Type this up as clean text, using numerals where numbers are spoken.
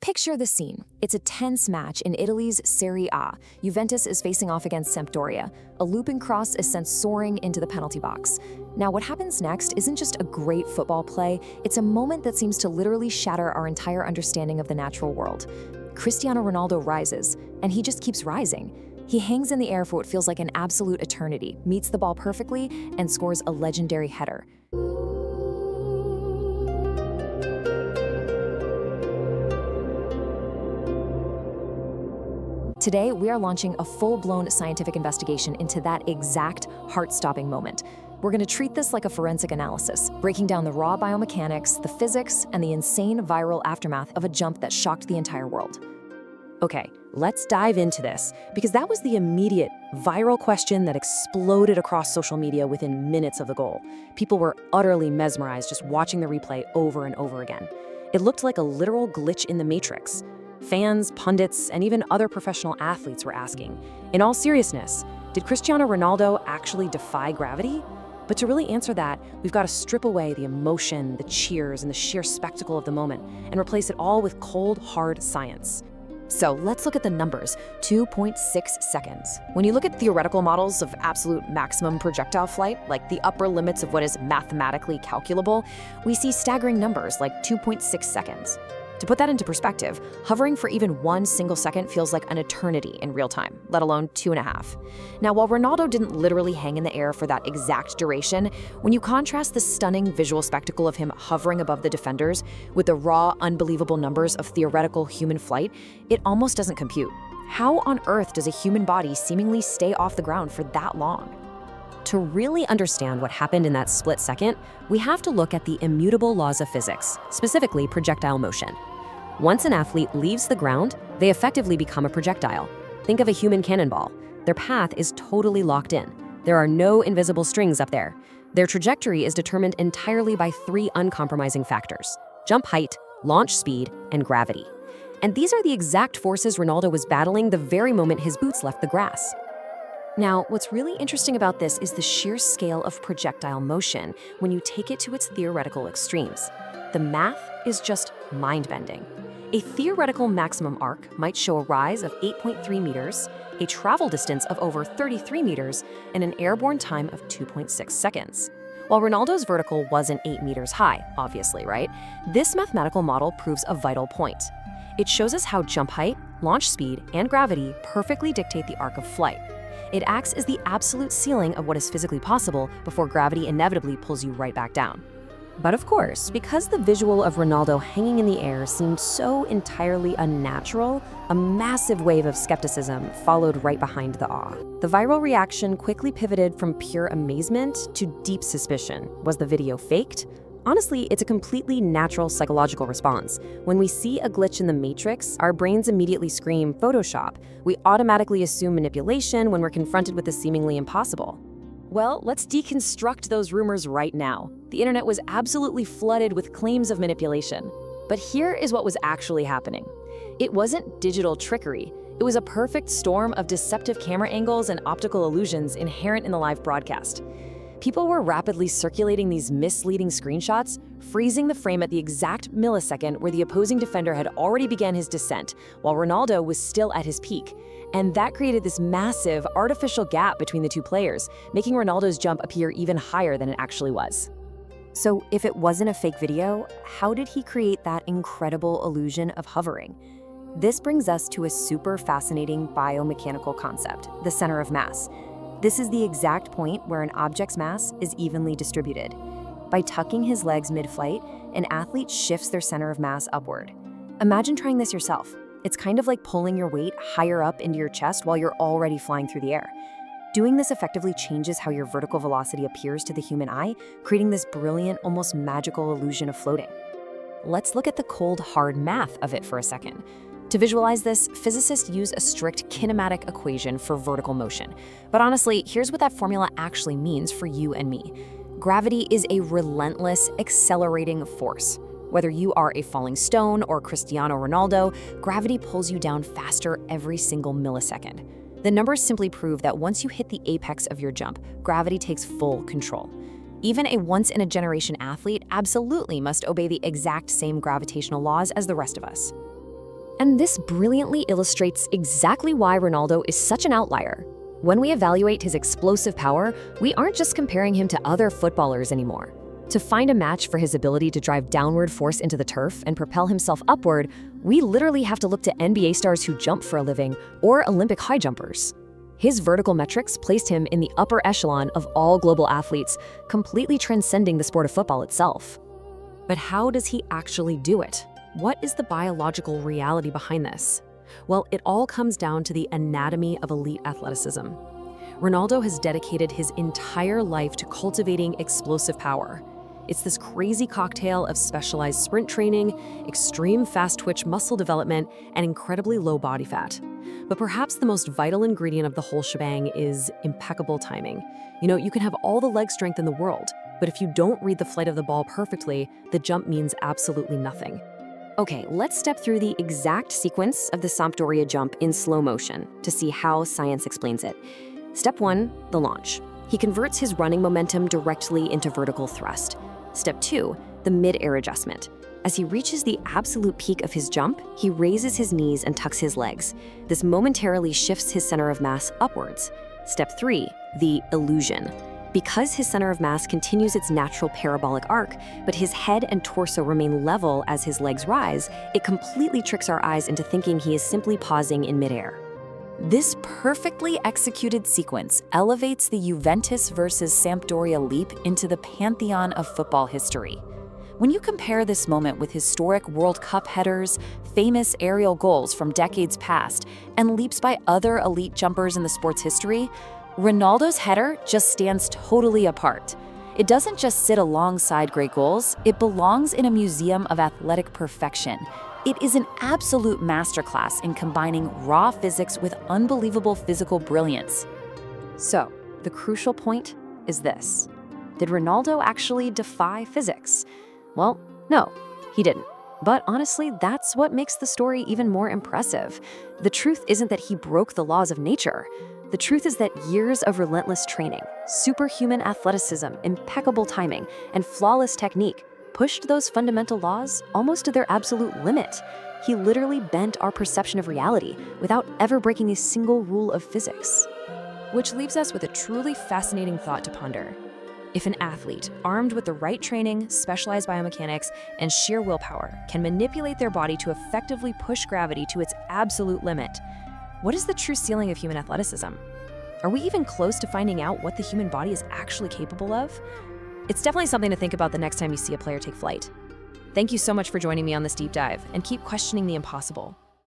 Picture the scene. It's a tense match in Italy's Serie A. Juventus is facing off against Sampdoria. A looping cross is sent soaring into the penalty box. Now, what happens next isn't just a great football play, it's a moment that seems to literally shatter our entire understanding of the natural world. Cristiano Ronaldo rises, and he just keeps rising. He hangs in the air for what feels like an absolute eternity, meets the ball perfectly, and scores a legendary header. Today, we are launching a full-blown scientific investigation into that exact heart-stopping moment. We're going to treat this like a forensic analysis, breaking down the raw biomechanics, the physics, and the insane viral aftermath of a jump that shocked the entire world. Okay, let's dive into this, because that was the immediate viral question that exploded across social media within minutes of the goal. People were utterly mesmerized just watching the replay over and over again. It looked like a literal glitch in the Matrix. Fans, pundits, and even other professional athletes were asking, in all seriousness, did Cristiano Ronaldo actually defy gravity? But to really answer that, we've got to strip away the emotion, the cheers, and the sheer spectacle of the moment, and replace it all with cold, hard science. So let's look at the numbers, 2.6 seconds. When you look at theoretical models of absolute maximum projectile flight, like the upper limits of what is mathematically calculable, we see staggering numbers like 2.6 seconds. To put that into perspective, hovering for even 1 single second feels like an eternity in real time, let alone 2.5. Now, while Ronaldo didn't literally hang in the air for that exact duration, when you contrast the stunning visual spectacle of him hovering above the defenders with the raw, unbelievable numbers of theoretical human flight, it almost doesn't compute. How on earth does a human body seemingly stay off the ground for that long? To really understand what happened in that split second, we have to look at the immutable laws of physics, specifically projectile motion. Once an athlete leaves the ground, they effectively become a projectile. Think of a human cannonball. Their path is totally locked in. There are no invisible strings up there. Their trajectory is determined entirely by 3 uncompromising factors: jump height, launch speed, and gravity. And these are the exact forces Ronaldo was battling the very moment his boots left the grass. Now, what's really interesting about this is the sheer scale of projectile motion when you take it to its theoretical extremes. The math is just mind-bending. A theoretical maximum arc might show a rise of 8.3 meters, a travel distance of over 33 meters, and an airborne time of 2.6 seconds. While Ronaldo's vertical wasn't 8 meters high, obviously, right? This mathematical model proves a vital point. It shows us how jump height, launch speed, and gravity perfectly dictate the arc of flight. It acts as the absolute ceiling of what is physically possible before gravity inevitably pulls you right back down. But of course, because the visual of Ronaldo hanging in the air seemed so entirely unnatural, a massive wave of skepticism followed right behind the awe. The viral reaction quickly pivoted from pure amazement to deep suspicion. Was the video faked? Honestly, it's a completely natural psychological response. When we see a glitch in the Matrix, our brains immediately scream Photoshop. We automatically assume manipulation when we're confronted with the seemingly impossible. Well, let's deconstruct those rumors right now. The internet was absolutely flooded with claims of manipulation. But here is what was actually happening. It wasn't digital trickery. It was a perfect storm of deceptive camera angles and optical illusions inherent in the live broadcast. People were rapidly circulating these misleading screenshots, freezing the frame at the exact millisecond where the opposing defender had already begun his descent, while Ronaldo was still at his peak. And that created this massive, artificial gap between the two players, making Ronaldo's jump appear even higher than it actually was. So if it wasn't a fake video, how did he create that incredible illusion of hovering? This brings us to a super fascinating biomechanical concept, the center of mass. This is the exact point where an object's mass is evenly distributed. By tucking his legs mid-flight, an athlete shifts their center of mass upward. Imagine trying this yourself. It's kind of like pulling your weight higher up into your chest while you're already flying through the air. Doing this effectively changes how your vertical velocity appears to the human eye, creating this brilliant, almost magical illusion of floating. Let's look at the cold, hard math of it for a second. To visualize this, physicists use a strict kinematic equation for vertical motion. But honestly, here's what that formula actually means for you and me. Gravity is a relentless, accelerating force. Whether you are a falling stone or Cristiano Ronaldo, gravity pulls you down faster every single millisecond. The numbers simply prove that once you hit the apex of your jump, gravity takes full control. Even a once-in-a-generation athlete absolutely must obey the exact same gravitational laws as the rest of us. And this brilliantly illustrates exactly why Ronaldo is such an outlier. When we evaluate his explosive power, we aren't just comparing him to other footballers anymore. To find a match for his ability to drive downward force into the turf and propel himself upward, we literally have to look to NBA stars who jump for a living or Olympic high jumpers. His vertical metrics placed him in the upper echelon of all global athletes, completely transcending the sport of football itself. But how does he actually do it? What is the biological reality behind this? Well, it all comes down to the anatomy of elite athleticism. Ronaldo has dedicated his entire life to cultivating explosive power. It's this crazy cocktail of specialized sprint training, extreme fast-twitch muscle development, and incredibly low body fat. But perhaps the most vital ingredient of the whole shebang is impeccable timing. You can have all the leg strength in the world, but if you don't read the flight of the ball perfectly, the jump means absolutely nothing. Okay, let's step through the exact sequence of the Sampdoria jump in slow motion to see how science explains it. Step 1, the launch. He converts his running momentum directly into vertical thrust. Step 2, the mid-air adjustment. As he reaches the absolute peak of his jump, he raises his knees and tucks his legs. This momentarily shifts his center of mass upwards. Step 3, the illusion. Because his center of mass continues its natural parabolic arc, but his head and torso remain level as his legs rise, it completely tricks our eyes into thinking he is simply pausing in midair. This perfectly executed sequence elevates the Juventus versus Sampdoria leap into the pantheon of football history. When you compare this moment with historic World Cup headers, famous aerial goals from decades past, and leaps by other elite jumpers in the sport's history, Ronaldo's header just stands totally apart. It doesn't just sit alongside great goals, it belongs in a museum of athletic perfection. It is an absolute masterclass in combining raw physics with unbelievable physical brilliance. So, the crucial point is this. Did Ronaldo actually defy physics? Well, no, he didn't. But honestly, that's what makes the story even more impressive. The truth isn't that he broke the laws of nature. The truth is that years of relentless training, superhuman athleticism, impeccable timing, and flawless technique pushed those fundamental laws almost to their absolute limit. He literally bent our perception of reality without ever breaking a single rule of physics. Which leaves us with a truly fascinating thought to ponder. If an athlete, armed with the right training, specialized biomechanics, and sheer willpower, can manipulate their body to effectively push gravity to its absolute limit, what is the true ceiling of human athleticism? Are we even close to finding out what the human body is actually capable of? It's definitely something to think about the next time you see a player take flight. Thank you so much for joining me on this deep dive, and keep questioning the impossible.